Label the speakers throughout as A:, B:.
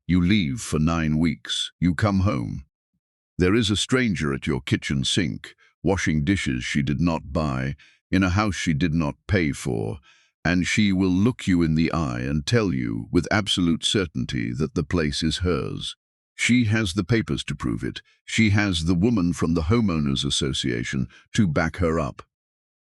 A: You leave for 9 weeks. You come home. There is a stranger at your kitchen sink, washing dishes she did not buy, in a house she did not pay for, and she will look you in the eye and tell you with absolute certainty that the place is hers. She has the papers to prove it. She has the woman from the Homeowners Association to back her up.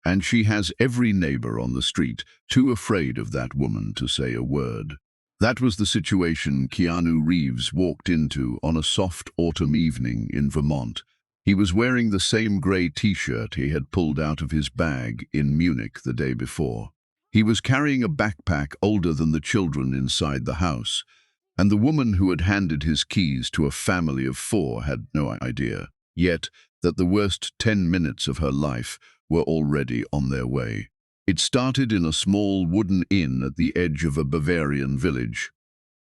A: And she has every neighbor on the street too afraid of that woman to say a word. That was the situation Keanu Reeves walked into on a soft autumn evening in Vermont. He was wearing the same grey t-shirt he had pulled out of his bag in Munich the day before. He was carrying a backpack older than the children inside the house, and the woman who had handed his keys to a family of 4 had no idea, yet, that the worst 10 minutes of her life were already on their way. It started in a small wooden inn at the edge of a Bavarian village.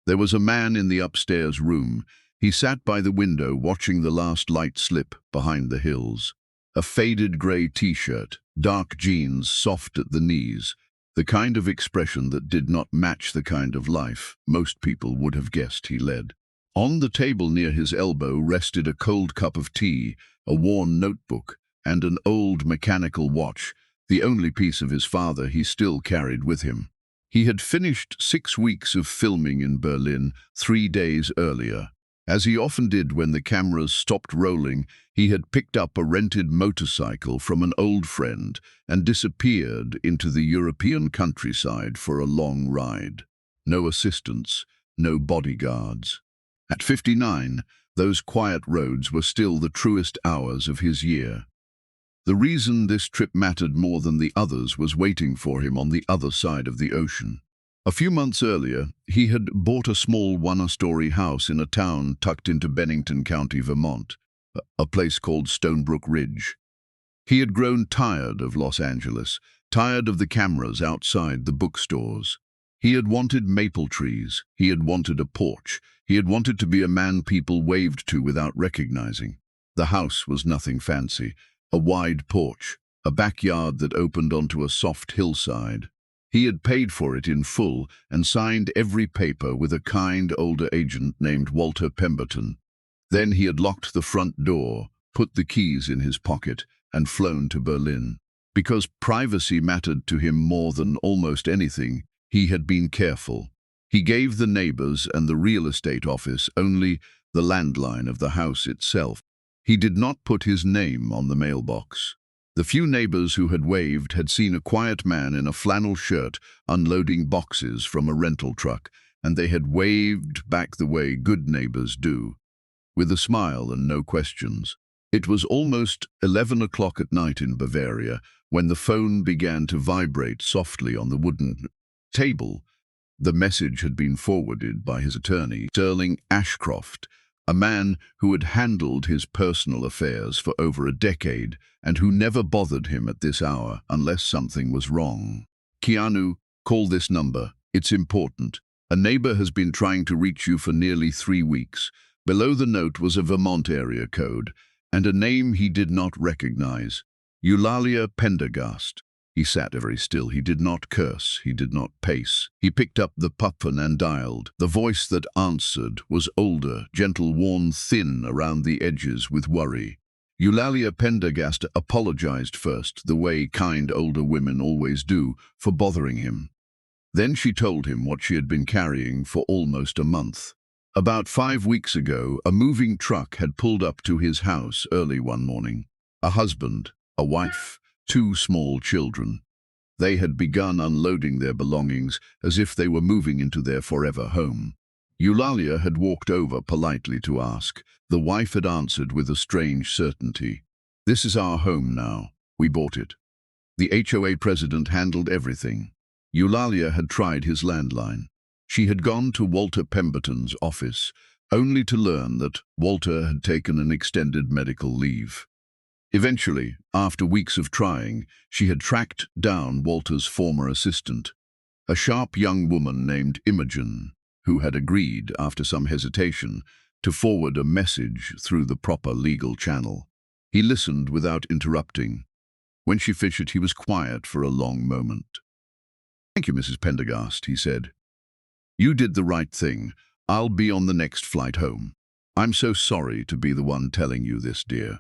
A: There was a man in the upstairs room. He sat by the window watching the last light slip behind the hills. A faded grey t-shirt, dark jeans soft at the knees, the kind of expression that did not match the kind of life most people would have guessed he led. On the table near his elbow rested a cold cup of tea, a worn notebook, and an old mechanical watch, the only piece of his father he still carried with him. He had finished 6 weeks of filming in Berlin 3 days earlier. As he often did when the cameras stopped rolling, he had picked up a rented motorcycle from an old friend and disappeared into the European countryside for a long ride. No assistance, no bodyguards. At 59, those quiet roads were still the truest hours of his year. The reason this trip mattered more than the others was waiting for him on the other side of the ocean. A few months earlier, he had bought a small one-story house in a town tucked into Bennington County, Vermont, a place called Stonebrook Ridge. He had grown tired of Los Angeles, tired of the cameras outside the bookstores. He had wanted maple trees, he had wanted a porch, he had wanted to be a man people waved to without recognizing. The house was nothing fancy, a wide porch, a backyard that opened onto a soft hillside. He had paid for it in full and signed every paper with a kind older agent named Walter Pemberton. Then he had locked the front door, put the keys in his pocket, and flown to Berlin. Because privacy mattered to him more than almost anything, he had been careful. He gave the neighbors and the real estate office only the landline of the house itself. He did not put his name on the mailbox. The few neighbors who had waved had seen a quiet man in a flannel shirt unloading boxes from a rental truck, and they had waved back the way good neighbors do, with a smile and no questions. It was almost 11 o'clock at night in Bavaria when the phone began to vibrate softly on the wooden table. The message had been forwarded by his attorney, Sterling Ashcroft, a man who had handled his personal affairs for over a decade and who never bothered him at this hour unless something was wrong. Keanu, call this number. It's important. A neighbor has been trying to reach you for nearly 3 weeks. Below the note was a Vermont area code and a name he did not recognize. Eulalia Pendergast. He sat very still. He did not curse. He did not pace. He picked up the puffin and dialed. The voice that answered was older, gentle, worn thin around the edges with worry. Eulalia Pendergast apologized first, the way kind older women always do, for bothering him. Then she told him what she had been carrying for almost a month. About 5 weeks ago, a moving truck had pulled up to his house early one morning. A husband, a wife, 2 small children. They had begun unloading their belongings as if they were moving into their forever home. Eulalia had walked over politely to ask. The wife had answered with a strange certainty. This is our home now. We bought it. The HOA president handled everything. Eulalia had tried his landline. She had gone to Walter Pemberton's office, only to learn that Walter had taken an extended medical leave. Eventually, after weeks of trying, she had tracked down Walter's former assistant, a sharp young woman named Imogen, who had agreed, after some hesitation, to forward a message through the proper legal channel. He listened without interrupting. When she finished, he was quiet for a long moment. "Thank you, Mrs. Pendergast," he said. "You did the right thing. I'll be on the next flight home. I'm so sorry to be the one telling you this, dear.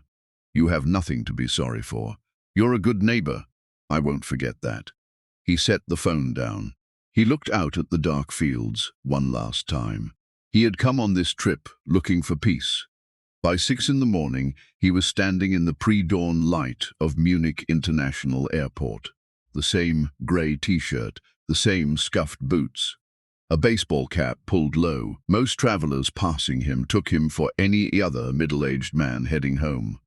A: You have nothing to be sorry for. You're a good neighbor. I won't forget that." He set the phone down. He looked out at the dark fields one last time. He had come on this trip looking for peace. By 6 in the morning, he was standing in the pre-dawn light of Munich International Airport. The same grey t-shirt, the same scuffed boots. A baseball cap pulled low. Most travelers passing him took him for any other middle-aged man heading home.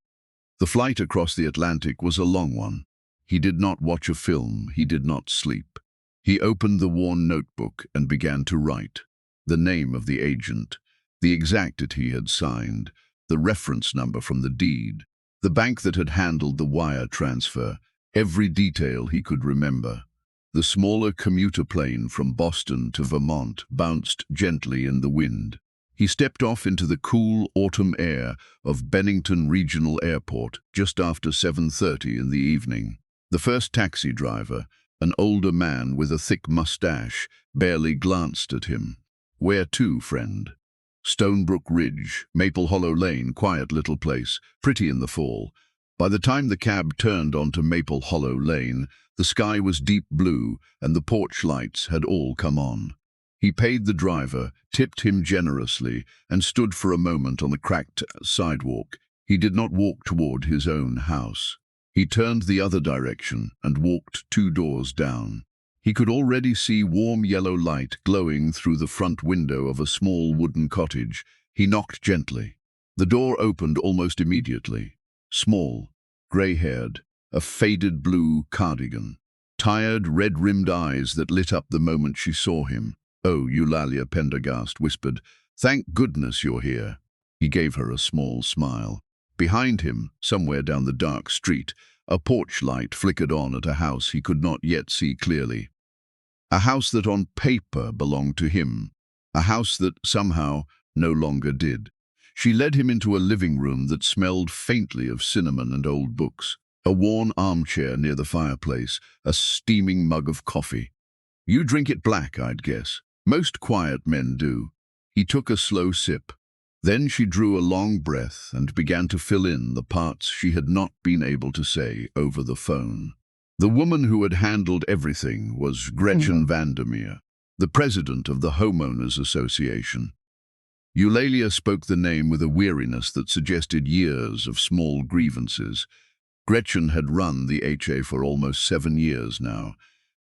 A: The flight across the Atlantic was a long one. He did not watch a film, he did not sleep. He opened the worn notebook and began to write. The name of the agent, the exact that he had signed, the reference number from the deed, the bank that had handled the wire transfer, every detail he could remember. The smaller commuter plane from Boston to Vermont bounced gently in the wind. He stepped off into the cool autumn air of Bennington Regional Airport just after 7:30 in the evening. The first taxi driver, an older man with a thick mustache, barely glanced at him. "Where to, friend?" "Stonebrook Ridge, Maple Hollow Lane, quiet little place, pretty in the fall." By the time the cab turned onto Maple Hollow Lane, the sky was deep blue and the porch lights had all come on. He paid the driver, tipped him generously, and stood for a moment on the cracked sidewalk. He did not walk toward his own house. He turned the other direction and walked 2 doors down. He could already see warm yellow light glowing through the front window of a small wooden cottage. He knocked gently. The door opened almost immediately. Small, grey-haired, a faded blue cardigan. Tired, red-rimmed eyes that lit up the moment she saw him. "Oh," Eulalia Pendergast whispered, "thank goodness you're here." He gave her a small smile. Behind him, somewhere down the dark street, a porch light flickered on at a house he could not yet see clearly. A house that on paper belonged to him. A house that somehow no longer did. She led him into a living room that smelled faintly of cinnamon and old books. A worn armchair near the fireplace, a steaming mug of coffee. "You drink it black, I'd guess. Most quiet men do." He took a slow sip. Then she drew a long breath and began to fill in the parts she had not been able to say over the phone. The woman who had handled everything was Gretchen Vandermeer, the president of the Homeowners Association. Eulalia spoke the name with a weariness that suggested years of small grievances. Gretchen had run the HA for almost 7 years now.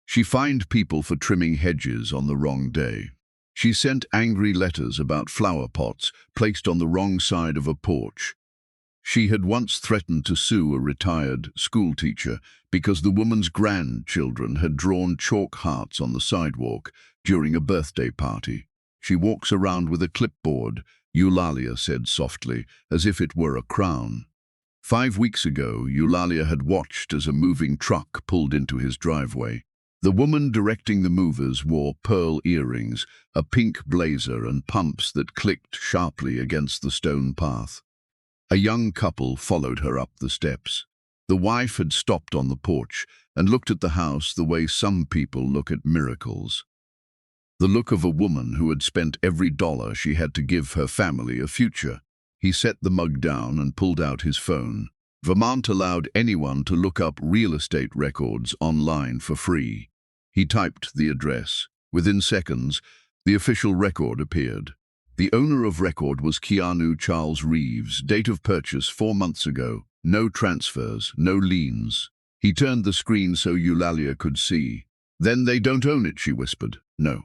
A: She fined people for trimming hedges on the wrong day. She sent angry letters about flower pots placed on the wrong side of a porch. She had once threatened to sue a retired schoolteacher because the woman's grandchildren had drawn chalk hearts on the sidewalk during a birthday party. "She walks around with a clipboard," Eulalia said softly, as if it were a crown. 5 weeks ago, Eulalia had watched as a moving truck pulled into his driveway. The woman directing the movers wore pearl earrings, a pink blazer, and pumps that clicked sharply against the stone path. A young couple followed her up the steps. The wife had stopped on the porch and looked at the house the way some people look at miracles. The look of a woman who had spent every dollar she had to give her family a future. He set the mug down and pulled out his phone. Vermont allowed anyone to look up real estate records online for free. He typed the address. Within seconds, the official record appeared. The owner of record was Keanu Charles Reeves, date of purchase 4 months ago. No transfers, no liens. He turned the screen so Eulalia could see. "Then they don't own it," she whispered. "No,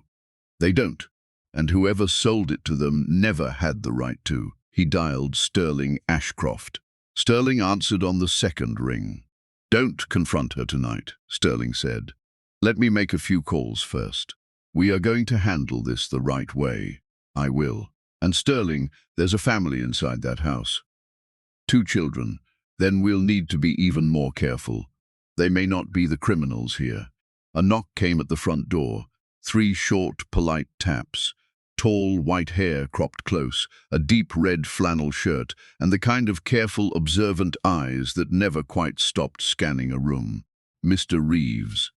A: they don't. And whoever sold it to them never had the right to." He dialed Sterling Ashcroft. Sterling answered on the second ring. "Don't confront her tonight," Sterling said. "Let me make a few calls first. We are going to handle this the right way." "I will. And Sterling, there's a family inside that house. 2 children. Then we'll need to be even more careful. They may not be the criminals here." A knock came at the front door. 3 short, polite taps. Tall, white hair cropped close, a deep red flannel shirt, and the kind of careful, observant eyes that never quite stopped scanning a room. "Mr. Reeves.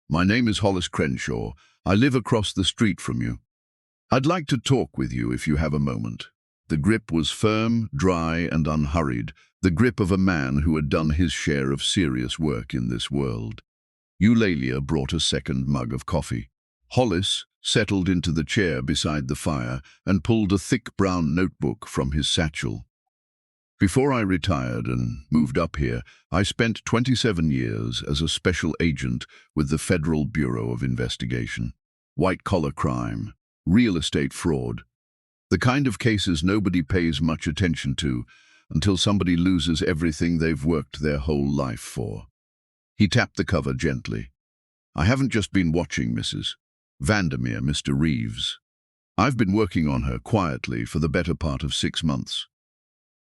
A: My name is Hollis Crenshaw. I live across the street from you." I'd like to talk with you if you have a moment. The grip was firm, dry, and unhurried, the grip of a man who had done his share of serious work in this world. Eulalia brought a second mug of coffee. Hollis settled into the chair beside the fire and pulled a thick brown notebook from his satchel. Before I retired and moved up here, I spent 27 years as a special agent with the Federal Bureau of Investigation. White-collar crime, real estate fraud, the kind of cases nobody pays much attention to until somebody loses everything they've worked their whole life for. He tapped the cover gently. I haven't just been watching Mrs. Vandermeer, Mr. Reeves. I've been working on her quietly for the better part of 6 months.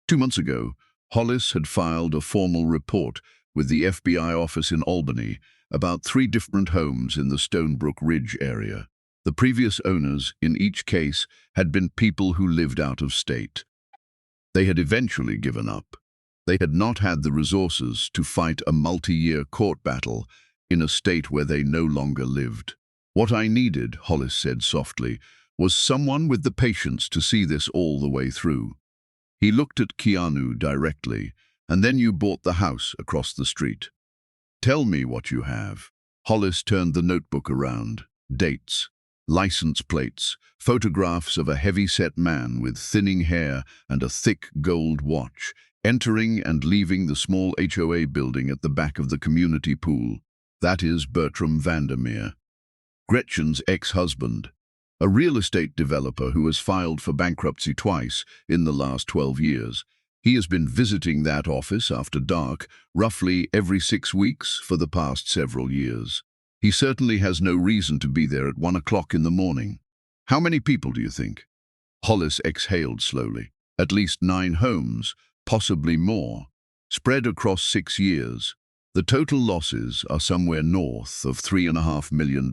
A: 2 months ago, Hollis had filed a formal report with the FBI office in Albany about 3 different homes in the Stonebrook Ridge area. The previous owners in each case had been people who lived out of state. They had eventually given up. They had not had the resources to fight a multi-year court battle in a state where they no longer lived. What I needed, Hollis said softly, was someone with the patience to see this all the way through. He looked at Keanu directly, and then you bought the house across the street. Tell me what you have. Hollis turned the notebook around. Dates, license plates, photographs of a heavy-set man with thinning hair and a thick gold watch, entering and leaving the small HOA building at the back of the community pool. That is Bertram Vandermeer, Gretchen's ex-husband, a real estate developer who has filed for bankruptcy twice in the last 12 years. He has been visiting that office after dark, roughly every 6 weeks for the past several years. He certainly has no reason to be there at 1 o'clock in the morning. How many people do you think? Hollis exhaled slowly. At least 9 homes, possibly more, spread across 6 years. The total losses are somewhere north of $3.5 million.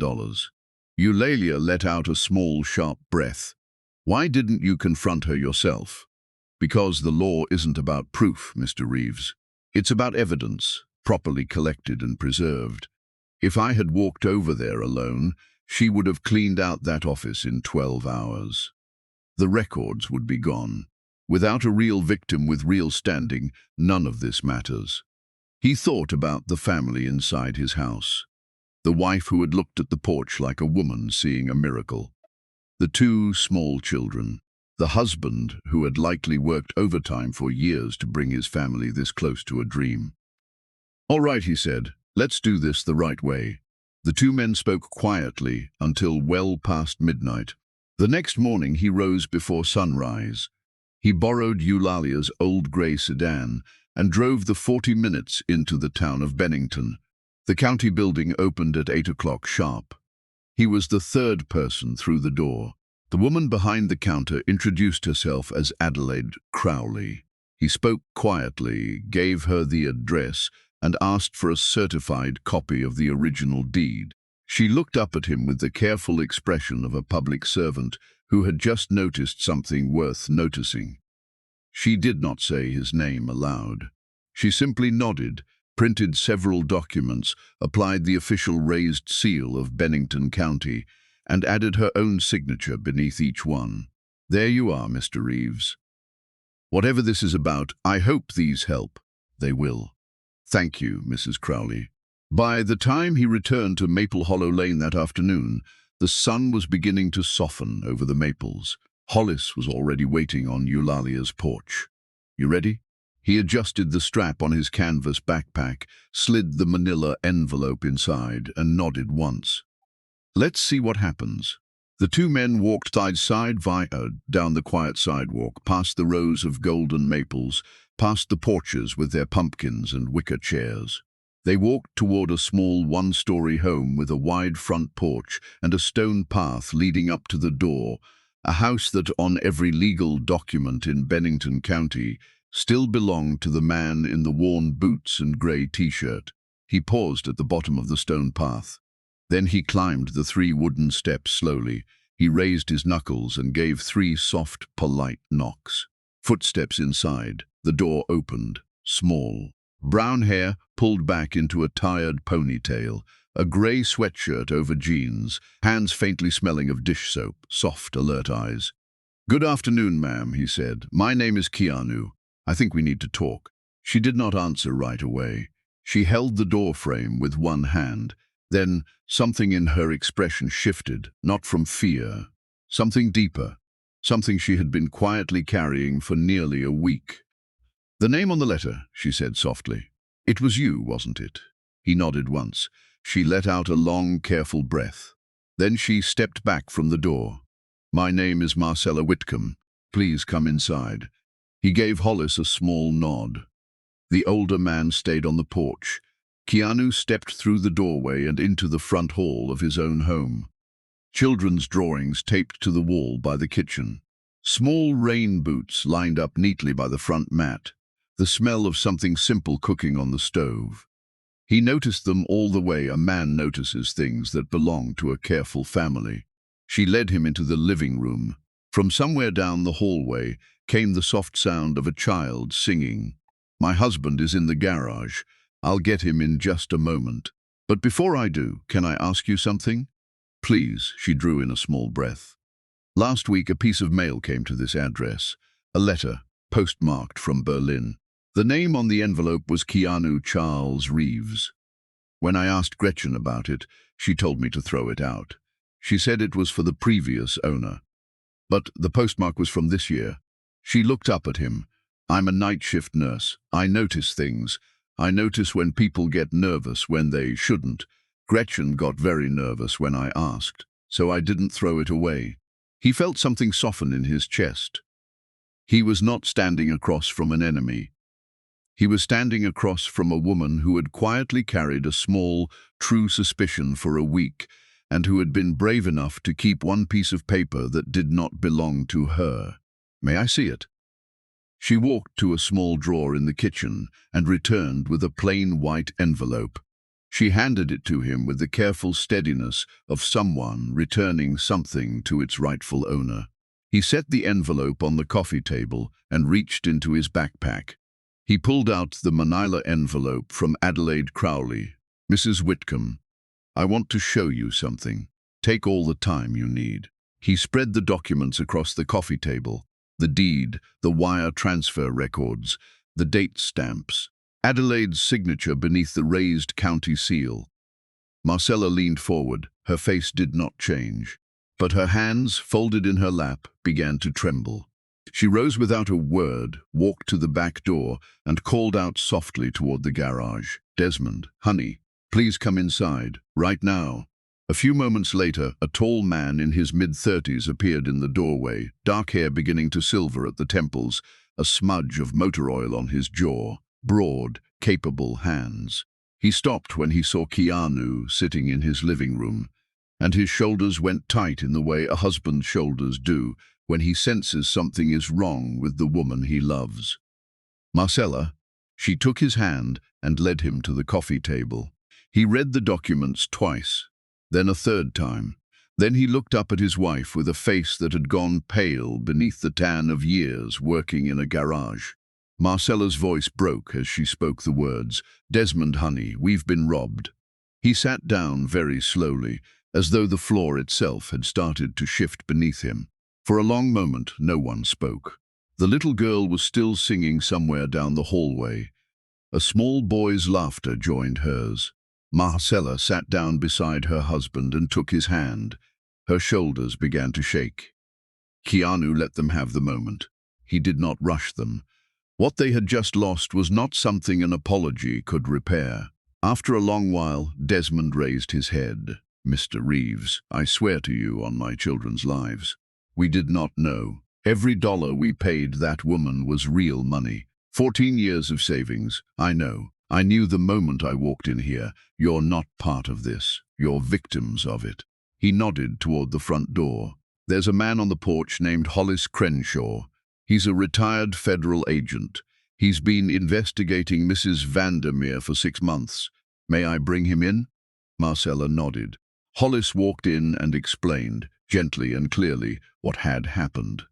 A: Eulalia let out a small, sharp breath. Why didn't you confront her yourself? Because the law isn't about proof, Mr. Reeves. It's about evidence, properly collected and preserved. If I had walked over there alone, she would have cleaned out that office in 12 hours. The records would be gone. Without a real victim with real standing, none of this matters. He thought about the family inside his house. The wife who had looked at the porch like a woman seeing a miracle. The 2 small children. The husband who had likely worked overtime for years to bring his family this close to a dream. All right, he said, let's do this the right way. The 2 men spoke quietly until well past midnight. The next morning he rose before sunrise. He borrowed Eulalia's old grey sedan and drove the 40 minutes into the town of Bennington. The county building opened at 8 o'clock sharp. He was the 3rd person through the door. The woman behind the counter introduced herself as Adelaide Crowley. He spoke quietly, gave her the address, and asked for a certified copy of the original deed. She looked up at him with the careful expression of a public servant who had just noticed something worth noticing. She did not say his name aloud. She simply nodded, printed several documents, applied the official raised seal of Bennington County, and added her own signature beneath each one. There you are, Mr. Reeves. Whatever this is about, I hope these help. They will. Thank you, Mrs. Crowley. By the time he returned to Maple Hollow Lane that afternoon, the sun was beginning to soften over the maples. Hollis was already waiting on Eulalia's porch. You ready? He adjusted the strap on his canvas backpack, slid the manila envelope inside, and nodded once. Let's see what happens. The 2 men walked side down the quiet sidewalk, past the rows of golden maples, past the porches with their pumpkins and wicker chairs. They walked toward a small 1-story home with a wide front porch and a stone path leading up to the door, a house that, on every legal document in Bennington County, still belonged to the man in the worn boots and grey t-shirt. He paused at the bottom of the stone path. Then he climbed the 3 wooden steps slowly. He raised his knuckles and gave 3 soft, polite knocks. Footsteps inside. The door opened. Small. Brown hair pulled back into a tired ponytail. a grey sweatshirt over jeans, hands faintly smelling of dish soap, soft, alert eyes. "Good afternoon, ma'am," he said. "My name is Keanu. I think we need to talk." She did not answer right away. She held the door frame with one hand. Then something in her expression shifted, not from fear. Something deeper. Something she had been quietly carrying for nearly a week. "The name on the letter," she said softly. "It was you, wasn't it?" He nodded once. She let out a long, careful breath. Then she stepped back from the door. "My name is Marcella Whitcomb. Please come inside." He gave Hollis a small nod. The older man stayed on the porch. Keanu stepped through the doorway and into the front hall of his own home. Children's drawings taped to the wall by the kitchen. Small rain boots lined up neatly by the front mat. The smell of something simple cooking on the stove. He noticed them all the way a man notices things that belong to a careful family. She led him into the living room. From somewhere down the hallway came the soft sound of a child singing. "My husband is in the garage. I'll get him in just a moment. But before I do, can I ask you something?" "Please," she drew in a small breath. "Last week a piece of mail came to this address. A letter, postmarked from Berlin. The name on the envelope was Keanu Charles Reeves. When I asked Gretchen about it, she told me to throw it out. She said it was for the previous owner. But the postmark was from this year." She looked up at him. "I'm a night shift nurse. I notice things. I notice when people get nervous when they shouldn't. Gretchen got very nervous when I asked, so I didn't throw it away." He felt something soften in his chest. He was not standing across from an enemy. He was standing across from a woman who had quietly carried a small, true suspicion for a week, and who had been brave enough to keep one piece of paper that did not belong to her. "May I see it?" She walked to a small drawer in the kitchen and returned with a plain white envelope. She handed it to him with the careful steadiness of someone returning something to its rightful owner. He set the envelope on the coffee table and reached into his backpack. He pulled out the manila envelope from Adelaide Crowley. "Mrs. Whitcomb, I want to show you something. Take all the time you need." He spread the documents across the coffee table. The deed, the wire transfer records, the date stamps. Adelaide's signature beneath the raised county seal. Marcella leaned forward. Her face did not change, but her hands, folded in her lap, began to tremble. She rose without a word, walked to the back door, and called out softly toward the garage. "Desmond, honey, please come inside, right now." A few moments later, a tall man in his mid-30s appeared in the doorway, dark hair beginning to silver at the temples, a smudge of motor oil on his jaw, broad, capable hands. He stopped when he saw Keanu sitting in his living room, and his shoulders went tight in the way a husband's shoulders do when he senses something is wrong with the woman he loves. "Marcella." She took his hand and led him to the coffee table. He read the documents twice, then a third time. Then he looked up at his wife with a face that had gone pale beneath the tan of years working in a garage. Marcella's voice broke as she spoke the words, "Desmond, honey, we've been robbed." He sat down very slowly, as though the floor itself had started to shift beneath him. For a long moment, no one spoke. The little girl was still singing somewhere down the hallway. A small boy's laughter joined hers. Marcella sat down beside her husband and took his hand. Her shoulders began to shake. Keanu let them have the moment. He did not rush them. What they had just lost was not something an apology could repair. After a long while, Desmond raised his head. "Mr. Reeves, I swear to you on my children's lives, we did not know. Every dollar we paid that woman was real money. 14 years of savings, I know. I knew the moment I walked in here, you're not part of this. You're victims of it." He nodded toward the front door. "There's a man on the porch named Hollis Crenshaw. He's a retired federal agent. He's been investigating Mrs. Vandermeer for 6 months. May I bring him in?" Marcella nodded. Hollis walked in and explained, gently and clearly, what had happened.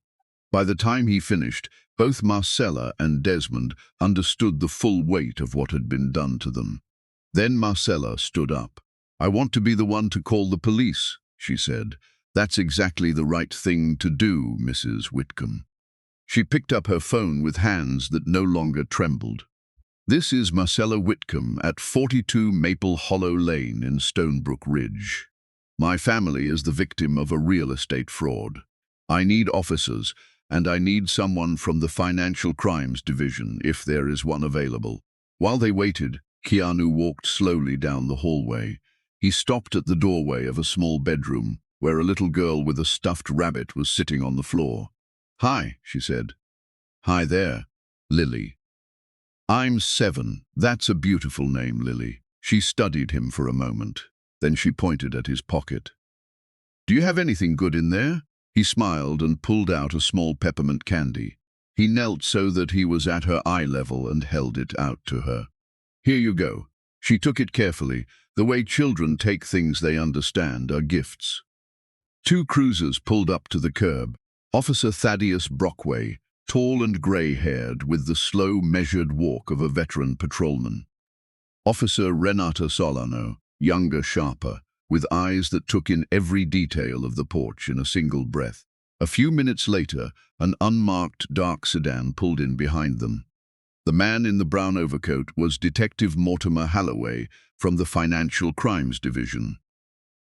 A: By the time he finished, both Marcella and Desmond understood the full weight of what had been done to them. Then Marcella stood up. I want to be the one to call the police, she said. That's exactly the right thing to do, Mrs. Whitcomb. She picked up her phone with hands that no longer trembled. This is Marcella Whitcomb at 42 Maple Hollow Lane in Stonebrook Ridge. My family is the victim of a real estate fraud. I need officers, and I need someone from the Financial Crimes Division, if there is one available. While they waited, Keanu walked slowly down the hallway. He stopped at the doorway of a small bedroom, where a little girl with a stuffed rabbit was sitting on the floor. "Hi," she said. "Hi there, Lily." "I'm 7. That's a beautiful name, Lily." She studied him for a moment. Then she pointed at his pocket. "Do you have anything good in there?" He smiled and pulled out a small peppermint candy. He knelt so that he was at her eye level and held it out to her. "Here you go." She took it carefully. The way children take things they understand are gifts. 2 cruisers pulled up to the curb. Officer Thaddeus Brockway, tall and grey-haired, with the slow, measured walk of a veteran patrolman. Officer Renata Solano, younger, sharper, with eyes that took in every detail of the porch in a single breath. A few minutes later, an unmarked dark sedan pulled in behind them. The man in the brown overcoat was Detective Mortimer Halloway from the Financial Crimes Division.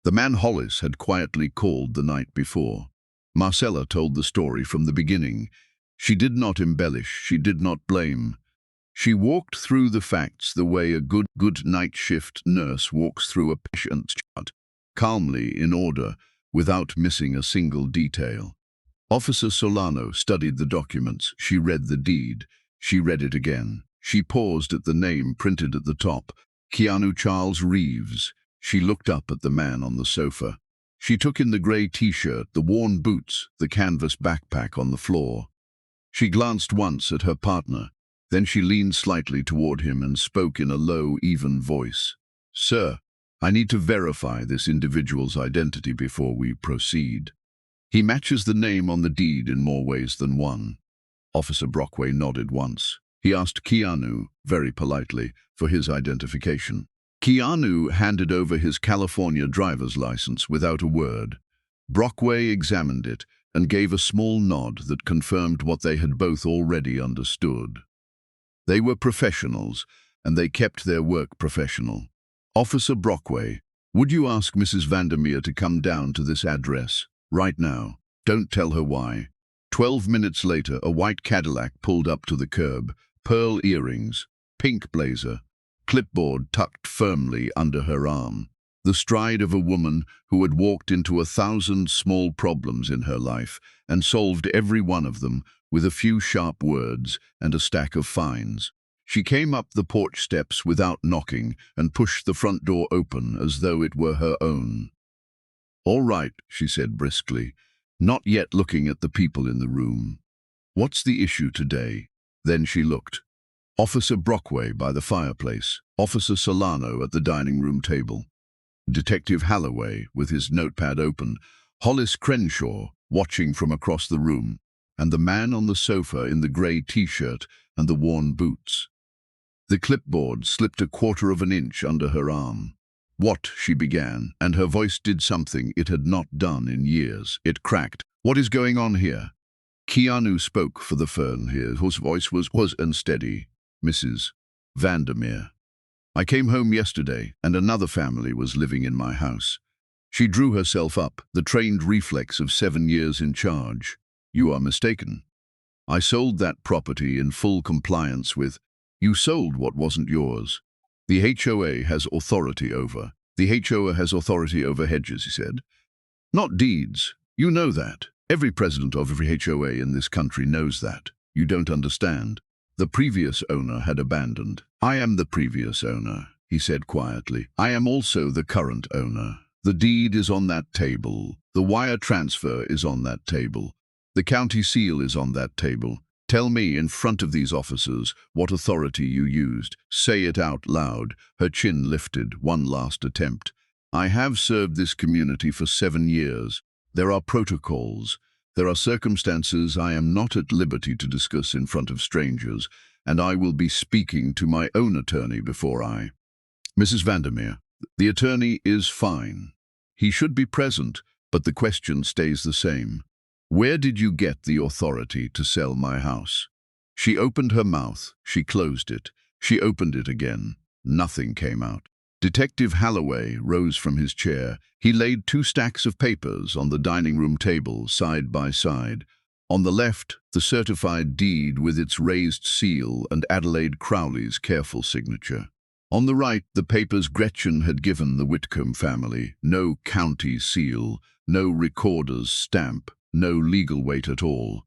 A: The man Hollis had quietly called the night before. Marcella told the story from the beginning. She did not embellish, she did not blame. She walked through the facts the way a good night shift nurse walks through a patient's chart, calmly, in order, without missing a single detail. Officer Solano studied the documents. She read the deed. She read it again. She paused at the name printed at the top, Keanu Charles Reeves. She looked up at the man on the sofa. She took in the grey t-shirt, the worn boots, the canvas backpack on the floor. She glanced once at her partner. Then she leaned slightly toward him and spoke in a low, even voice. "Sir, I need to verify this individual's identity before we proceed. He matches the name on the deed in more ways than one." Officer Brockway nodded once. He asked Keanu, very politely, for his identification. Keanu handed over his California driver's license without a word. Brockway examined it and gave a small nod that confirmed what they had both already understood. They were professionals, and they kept their work professional. "Officer Brockway, would you ask Mrs. Vandermeer to come down to this address, right now? Don't tell her why." 12 minutes later, a white Cadillac pulled up to the curb, pearl earrings, pink blazer, clipboard tucked firmly under her arm. The stride of a woman who had walked into 1,000 small problems in her life and solved every one of them with a few sharp words and a stack of fines. She came up the porch steps without knocking and pushed the front door open as though it were her own. "All right," she said briskly, not yet looking at the people in the room. "What's the issue today?" Then she looked. Officer Brockway by the fireplace, Officer Solano at the dining room table, Detective Halloway with his notepad open, Hollis Crenshaw watching from across the room, and the man on the sofa in the grey t-shirt and the worn boots. The clipboard slipped a quarter of an inch under her arm. "What?" she began, and her voice did something it had not done in years. It cracked. "What is going on here?" Keanu spoke for the firm here, whose voice was unsteady. "Mrs. Vandermeer. I came home yesterday, and another family was living in my house." She drew herself up, the trained reflex of 7 years in charge. "You are mistaken. I sold that property in full compliance with—" "You sold what wasn't yours. The HOA has authority over—" "The HOA has authority over hedges," he said. "Not deeds. You know that. Every president of every HOA in this country knows that. You don't understand. The previous owner had abandoned." "I am the previous owner," he said quietly. "I am also the current owner. The deed is on that table. The wire transfer is on that table. The county seal is on that table. Tell me in front of these officers what authority you used. Say it out loud." Her chin lifted, one last attempt. "I have served this community for 7 years. There are protocols. There are circumstances I am not at liberty to discuss in front of strangers, and I will be speaking to my own attorney before I—" "Mrs. Vandermeer," The attorney is fine. He should be present, but the question stays the same. Where did you get the authority to sell my house? She opened her mouth. She closed it. She opened it again. Nothing came out. Detective Holloway rose from his chair. He laid 2 stacks of papers on the dining room table, side by side. On the left, the certified deed with its raised seal and Adelaide Crowley's careful signature. On the right, the papers Gretchen had given the Whitcomb family. No county seal, no recorder's stamp, no legal weight at all.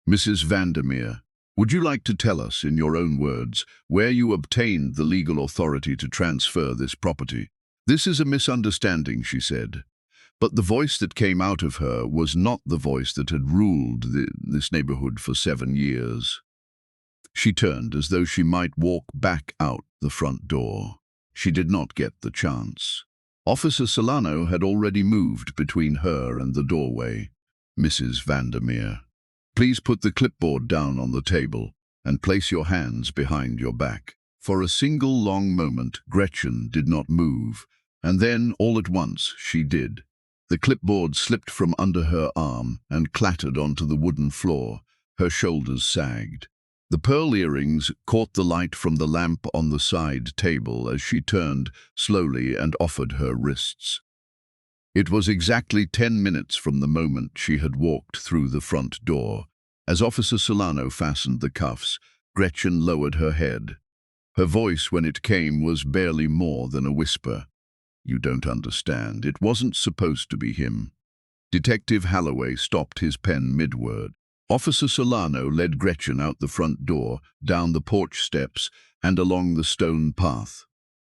A: Mrs. Vandermeer, would you like to tell us, in your own words, where you obtained the legal authority to transfer this property? This is a misunderstanding, she said. But the voice that came out of her was not the voice that had ruled this neighborhood for 7 years. She turned as though she might walk back out the front door. She did not get the chance. Officer Solano had already moved between her and the doorway. Mrs. Vandermeer, please put the clipboard down on the table and place your hands behind your back. For a single long moment, Gretchen did not move, and then, all at once, she did. The clipboard slipped from under her arm and clattered onto the wooden floor. Her shoulders sagged. The pearl earrings caught the light from the lamp on the side table as she turned slowly and offered her wrists. It was exactly 10 minutes from the moment she had walked through the front door. As Officer Solano fastened the cuffs, Gretchen lowered her head. Her voice, when it came, was barely more than a whisper. You don't understand. It wasn't supposed to be him. Detective Holloway stopped his pen mid-word. Officer Solano led Gretchen out the front door, down the porch steps, and along the stone path.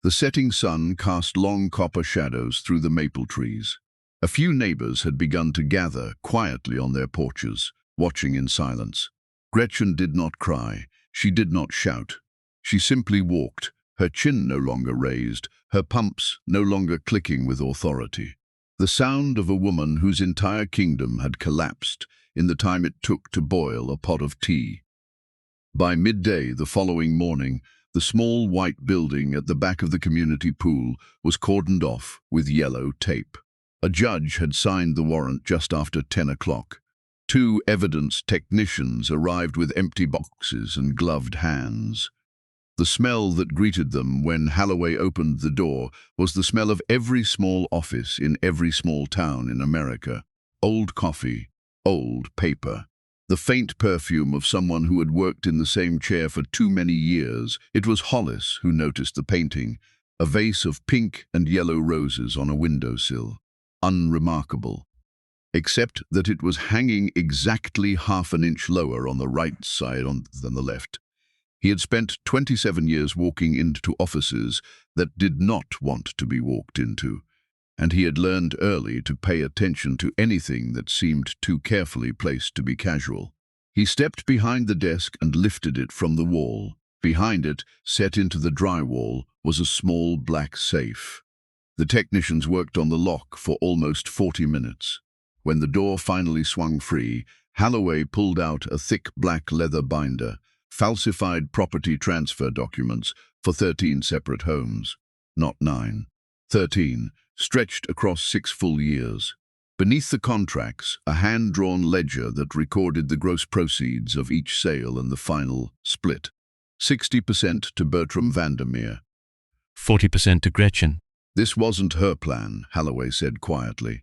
A: The setting sun cast long copper shadows through the maple trees. A few neighbors had begun to gather quietly on their porches, watching in silence. Gretchen did not cry. She did not shout. She simply walked, her chin no longer raised, her pumps no longer clicking with authority. The sound of a woman whose entire kingdom had collapsed in the time it took to boil a pot of tea. By midday the following morning, the small white building at the back of the community pool was cordoned off with yellow tape. A judge had signed the warrant just after 10 o'clock. 2 evidence technicians arrived with empty boxes and gloved hands. The smell that greeted them when Holloway opened the door was the smell of every small office in every small town in America. Old coffee, old paper. The faint perfume of someone who had worked in the same chair for too many years. It was Hollis who noticed the painting, a vase of pink and yellow roses on a windowsill. Unremarkable, except that it was hanging exactly half an inch lower on the right side than the left. He had spent 27 years walking into offices that did not want to be walked into, and he had learned early to pay attention to anything that seemed too carefully placed to be casual. He stepped behind the desk and lifted it from the wall. Behind it, set into the drywall, was a small black safe. The technicians worked on the lock for almost 40 minutes. When the door finally swung free, Holloway pulled out a thick black leather binder, falsified property transfer documents for 13 separate homes. Not 9. 13, stretched across 6 full years. Beneath the contracts, a hand-drawn ledger that recorded the gross proceeds of each sale and the final split. 60% to Bertram Vandermeer.
B: 40% to Gretchen.
A: This wasn't her plan, Holloway said quietly.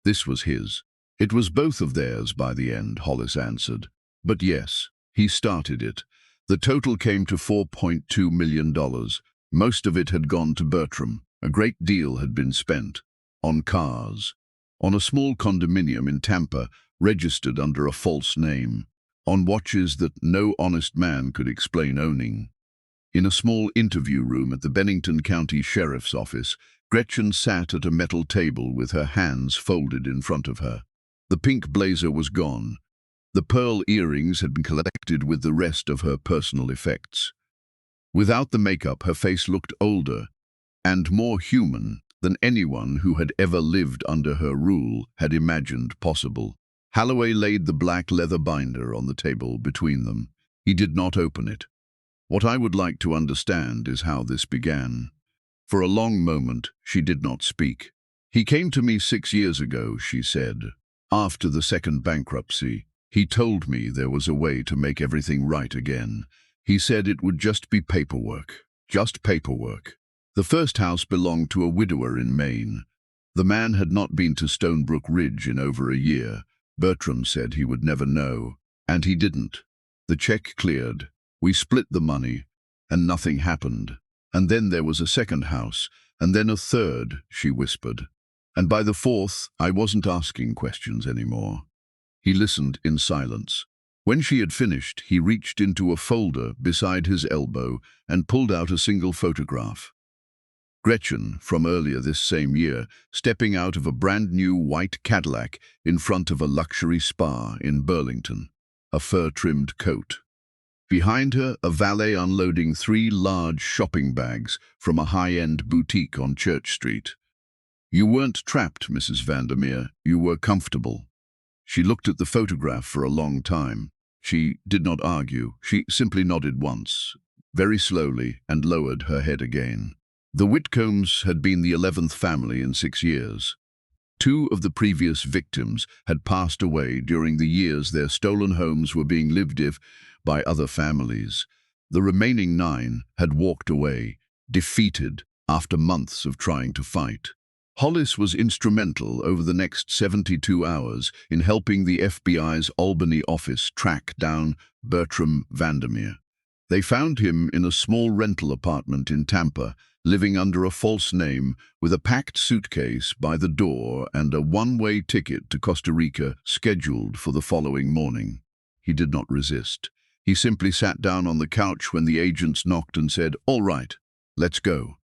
A: This was his. It was both of theirs by the end, Hollis answered. But yes, he started it. The total came to $4.2 million. Most of it had gone to Bertram. A great deal had been spent. On cars. On a small condominium in Tampa, registered under a false name. On watches that no honest man could explain owning. In a small interview room at the Bennington County Sheriff's Office, Gretchen sat at a metal table with her hands folded in front of her. The pink blazer was gone. The pearl earrings had been collected with the rest of her personal effects. Without the makeup, her face looked older and more human than anyone who had ever lived under her rule had imagined possible. Holloway laid the black leather binder on the table between them. He did not open it. What I would like to understand is how this began. For a long moment, she did not speak. "He came to me 6 years ago," she said. "After the second bankruptcy, he told me there was a way to make everything right again. He said it would just be paperwork. Just paperwork." The first house belonged to a widower in Maine. The man had not been to Stonebrook Ridge in over a year. Bertram said he would never know, and he didn't. The check cleared. We split the money, and nothing happened. And then there was a second house, and then a third, she whispered. And by the fourth, I wasn't asking questions anymore. He listened in silence. When she had finished, he reached into a folder beside his elbow and pulled out a single photograph. Gretchen, from earlier this same year, stepping out of a brand-new white Cadillac in front of a luxury spa in Burlington, a fur-trimmed coat. Behind her, a valet unloading 3 large shopping bags from a high-end boutique on Church Street. "You weren't trapped, Mrs. Vandermeer. You were comfortable." She looked at the photograph for a long time. She did not argue. She simply nodded once, very slowly, and lowered her head again. The Whitcombs had been the 11th family in 6 years. 2 of the previous victims had passed away during the years their stolen homes were being lived in by other families. The remaining 9 had walked away, defeated after months of trying to fight. Hollis was instrumental over the next 72 hours in helping the FBI's Albany office track down Bertram Vandermeer. They found him in a small rental apartment in Tampa, living under a false name with a packed suitcase by the door and a one-way ticket to Costa Rica scheduled for the following morning. He did not resist. He simply sat down on the couch when the agents knocked and said, "All right, let's go."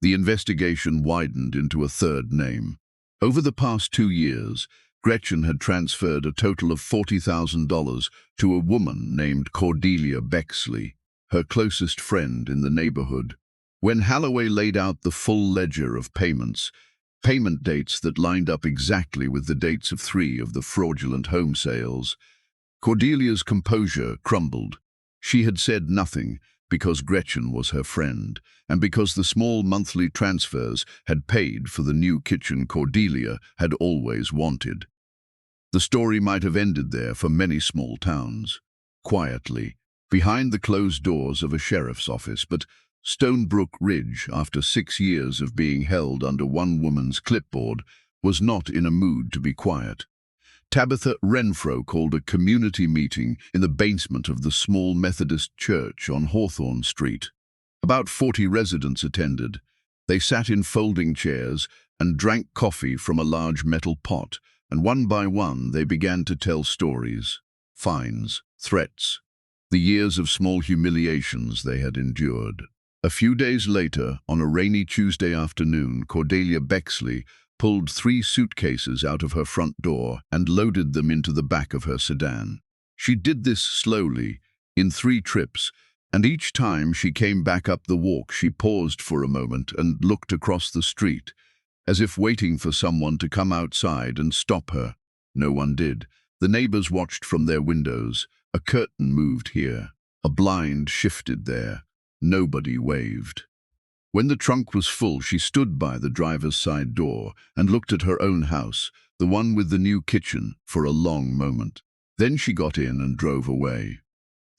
A: The investigation widened into a third name. Over the past 2 years, Gretchen had transferred a total of $40,000 to a woman named Cordelia Bexley, her closest friend in the neighborhood. When Holloway laid out the full ledger of payments, payment dates that lined up exactly with the dates of 3 of the fraudulent home sales, Cordelia's composure crumbled. She had said nothing because Gretchen was her friend, and because the small monthly transfers had paid for the new kitchen Cordelia had always wanted. The story might have ended there for many small towns, quietly, behind the closed doors of a sheriff's office, but Stonebrook Ridge, after 6 years of being held under one woman's clipboard, was not in a mood to be quiet. Tabitha Renfro called a community meeting in the basement of the small Methodist church on Hawthorne Street. About 40 residents attended. They sat in folding chairs and drank coffee from a large metal pot, and one by one they began to tell stories, fines, threats, the years of small humiliations they had endured. A few days later, on a rainy Tuesday afternoon, Cordelia Bexley pulled 3 suitcases out of her front door and loaded them into the back of her sedan. She did this slowly, in 3 trips, and each time she came back up the walk she paused for a moment and looked across the street, as if waiting for someone to come outside and stop her. No one did. The neighbors watched from their windows. A curtain moved here. A blind shifted there. Nobody waved. When the trunk was full, she stood by the driver's side door and looked at her own house, the one with the new kitchen, for a long moment. Then she got in and drove away.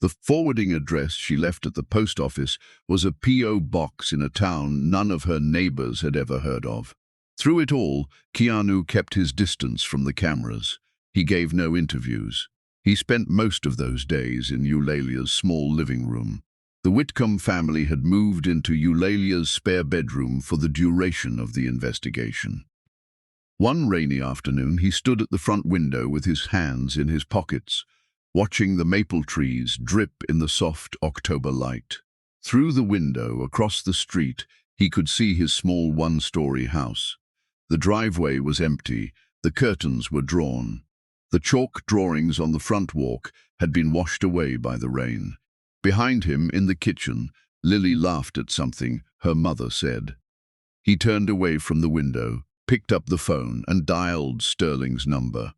A: The forwarding address she left at the post office was a P.O. box in a town none of her neighbors had ever heard of. Through it all, Keanu kept his distance from the cameras. He gave no interviews. He spent most of those days in Eulalia's small living room. The Whitcomb family had moved into Eulalia's spare bedroom for the duration of the investigation. One rainy afternoon, he stood at the front window with his hands in his pockets, watching the maple trees drip in the soft October light. Through the window, across the street, he could see his small one-story house. The driveway was empty, the curtains were drawn. The chalk drawings on the front walk had been washed away by the rain. Behind him, in the kitchen, Lily laughed at something her mother said. He turned away from the window, picked up the phone, and dialed Sterling's number.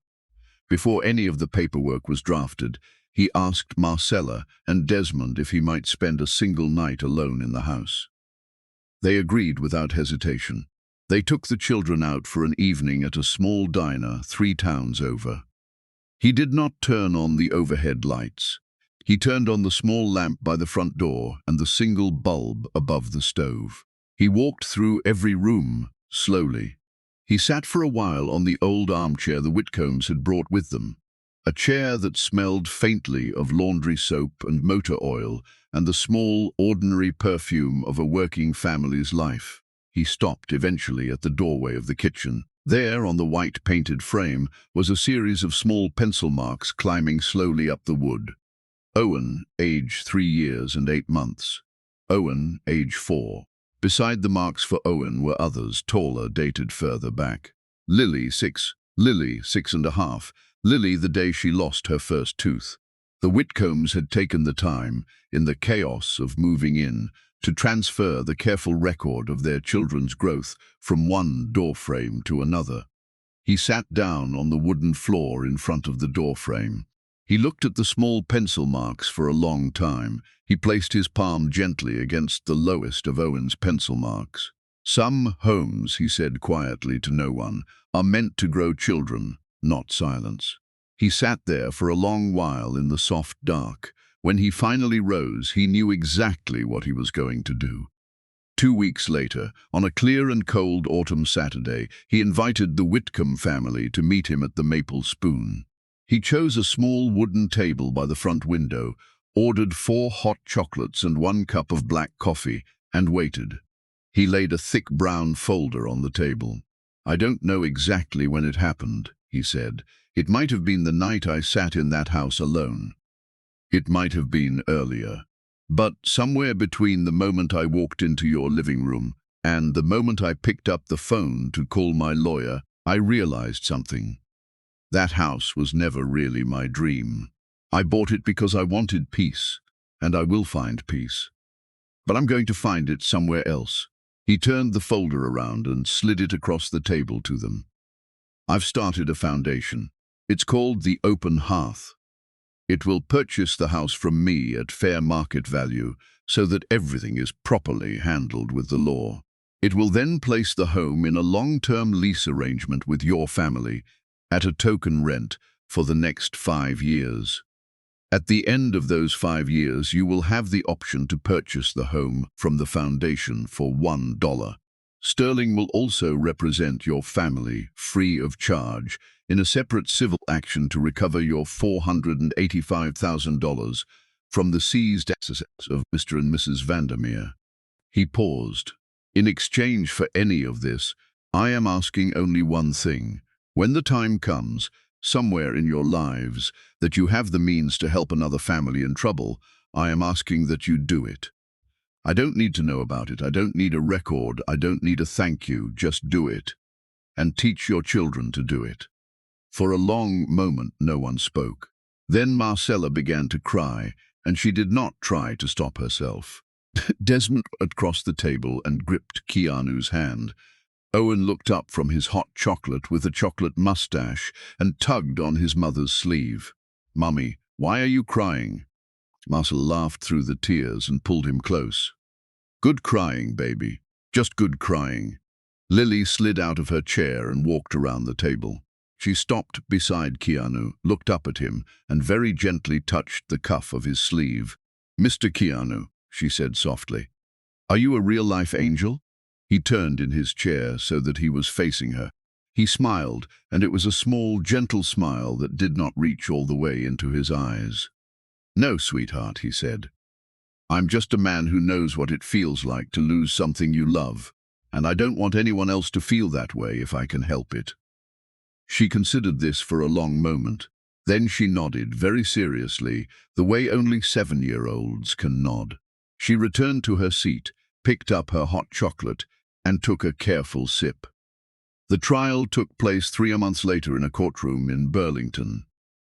A: Before any of the paperwork was drafted, he asked Marcella and Desmond if he might spend a single night alone in the house. They agreed without hesitation. They took the children out for an evening at a small diner 3 towns over. He did not turn on the overhead lights. He turned on the small lamp by the front door and the single bulb above the stove. He walked through every room, slowly. He sat for a while on the old armchair the Whitcombs had brought with them, a chair that smelled faintly of laundry soap and motor oil and the small, ordinary perfume of a working family's life. He stopped eventually at the doorway of the kitchen. There, on the white painted frame, was a series of small pencil marks climbing slowly up the wood. Owen, age 3 years and 8 months. Owen, age 4. Beside the marks for Owen were others, taller, dated further back. Lily, 6. Lily, 6.5. Lily, the day she lost her first tooth. The Whitcombs had taken the time, in the chaos of moving in, to transfer the careful record of their children's growth from one doorframe to another. He sat down on the wooden floor in front of the doorframe. He looked at the small pencil marks for a long time. He placed his palm gently against the lowest of Owen's pencil marks. Some homes, he said quietly to no one, are meant to grow children, not silence. He sat there for a long while in the soft dark. When he finally rose, he knew exactly what he was going to do. 2 weeks later, on a clear and cold autumn Saturday, he invited the Whitcomb family to meet him at the Maple Spoon. He chose a small wooden table by the front window, ordered 4 hot chocolates and 1 cup of black coffee, and waited. He laid a thick brown folder on the table. "I don't know exactly when it happened," he said. "It might have been the night I sat in that house alone. It might have been earlier. But somewhere between the moment I walked into your living room and the moment I picked up the phone to call my lawyer, I realized something. That house was never really my dream. I bought it because I wanted peace, and I will find peace. But I'm going to find it somewhere else." He turned the folder around and slid it across the table to them. "I've started a foundation. It's called the Open Hearth. It will purchase the house from me at fair market value so that everything is properly handled with the law. It will then place the home in a long-term lease arrangement with your family at a token rent for the next 5 years. At the end of those 5 years, you will have the option to purchase the home from the foundation for $1. Sterling will also represent your family free of charge in a separate civil action to recover your $485,000 from the seized assets of Mr. and Mrs. Vandermeer." He paused. "In exchange for any of this, I am asking only one thing. When the time comes, somewhere in your lives, that you have the means to help another family in trouble, I am asking that you do it. I don't need to know about it. I don't need a record. I don't need a thank you. Just do it. And teach your children to do it." For a long moment, no one spoke. Then Marcella began to cry, and she did not try to stop herself. Desmond had crossed the table and gripped Keanu's hand. Owen looked up from his hot chocolate with a chocolate mustache and tugged on his mother's sleeve. "Mummy, why are you crying?" Marcella laughed through the tears and pulled him close. "Good crying, baby. Just good crying." Lily slid out of her chair and walked around the table. She stopped beside Keanu, looked up at him, and very gently touched the cuff of his sleeve. "Mr. Keanu," she said softly, "are you a real-life angel?" He turned in his chair so that he was facing her. He smiled, and it was a small, gentle smile that did not reach all the way into his eyes. "No, sweetheart," he said. "I'm just a man who knows what it feels like to lose something you love, and I don't want anyone else to feel that way if I can help it." She considered this for a long moment. Then she nodded very seriously, the way only 7-year-olds can nod. She returned to her seat, picked up her hot chocolate, and took a careful sip. The trial took place 3 months later in a courtroom in Burlington.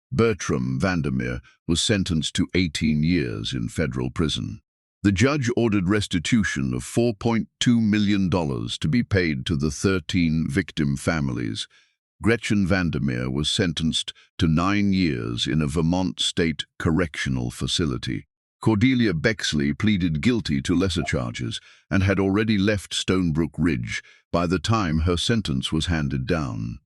A: Bertram Vandermeer was sentenced to 18 years in federal prison. The judge ordered restitution of $4.2 million to be paid to the 13 victim families. Gretchen Vandermeer was sentenced to 9 years in a Vermont state correctional facility. Cordelia Bexley pleaded guilty to lesser charges and had already left Stonebrook Ridge by the time her sentence was handed down.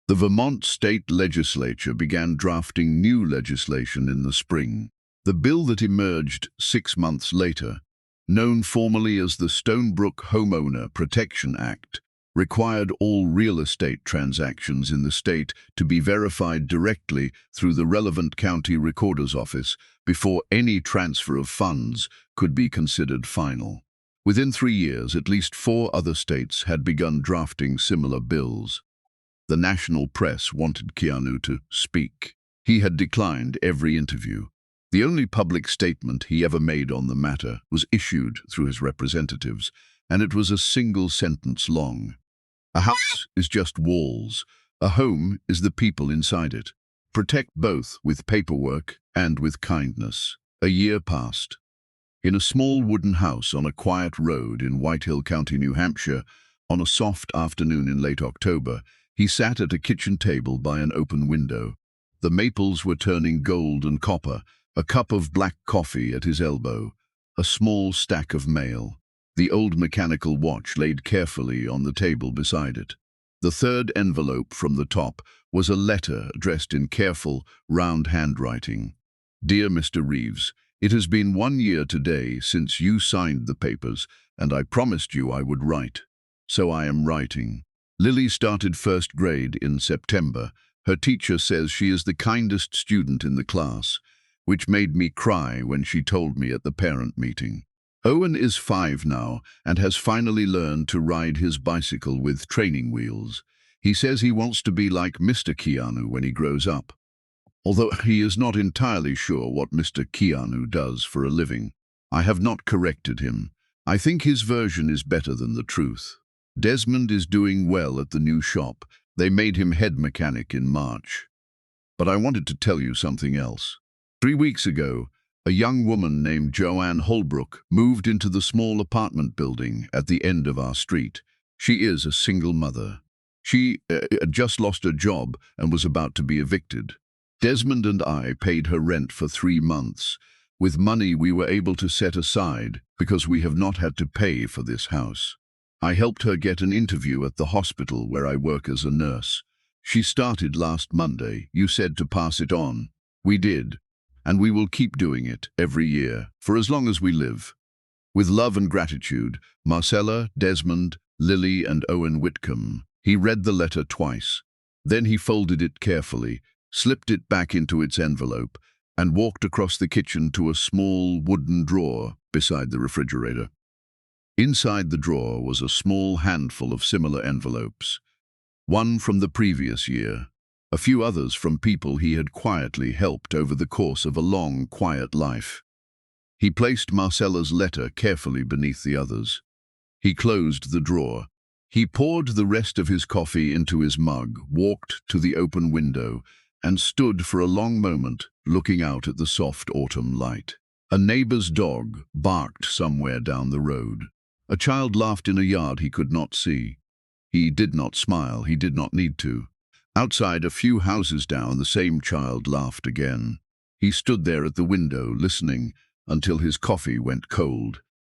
A: The Vermont state legislature began drafting new legislation in the spring. The bill that emerged 6 months later, known formally as the Stonebrook Homeowner Protection Act, required all real estate transactions in the state to be verified directly through the relevant county recorder's office before any transfer of funds could be considered final. Within 3 years, at least 4 other states had begun drafting similar bills. The national press wanted Keanu to speak. He had declined every interview. The only public statement he ever made on the matter was issued through his representatives, and it was a single sentence long. A house is just walls. A home is the people inside it. Protect both with paperwork and with kindness. A year passed. In a small wooden house on a quiet road in Whitehill County, New Hampshire, on a soft afternoon in late October, he sat at a kitchen table by an open window. The maples were turning gold and copper, a cup of black coffee at his elbow, a small stack of mail. The old mechanical watch laid carefully on the table beside it. The third envelope from the top was a letter addressed in careful, round handwriting. Dear Mr. Reeves, it has been 1 year today since you signed the papers, and I promised you I would write. So I am writing. Lily started first grade in September. Her teacher says she is the kindest student in the class, which made me cry when she told me at the parent meeting. Owen is 5 now and has finally learned to ride his bicycle with training wheels. He says he wants to be like Mr. Keanu when he grows up, although he is not entirely sure what Mr. Keanu does for a living. I have not corrected him. I think his version is better than the truth. Desmond is doing well at the new shop. They made him head mechanic in March. But I wanted to tell you something else. 3 weeks ago, a young woman named Joanne Holbrook moved into the small apartment building at the end of our street. She is a single mother. She had just lost her job and was about to be evicted. Desmond and I paid her rent for 3 months, with money we were able to set aside because we have not had to pay for this house. I helped her get an interview at the hospital where I work as a nurse. She started last Monday. You said to pass it on. We did. And we will keep doing it every year, for as long as we live. With love and gratitude, Marcella, Desmond, Lily, and Owen Whitcomb. He read the letter twice. Then he folded it carefully, slipped it back into its envelope, and walked across the kitchen to a small wooden drawer beside the refrigerator. Inside the drawer was a small handful of similar envelopes. One from the previous year, a few others from people he had quietly helped over the course of a long, quiet life. He placed Marcella's letter carefully beneath the others. He closed the drawer. He poured the rest of his coffee into his mug, walked to the open window, and stood for a long moment looking out at the soft autumn light. A neighbor's dog barked somewhere down the road. A child laughed in a yard he could not see. He did not smile. He did not need to. Outside, a few houses down, the same child laughed again. He stood there at the window, listening, until his coffee went cold.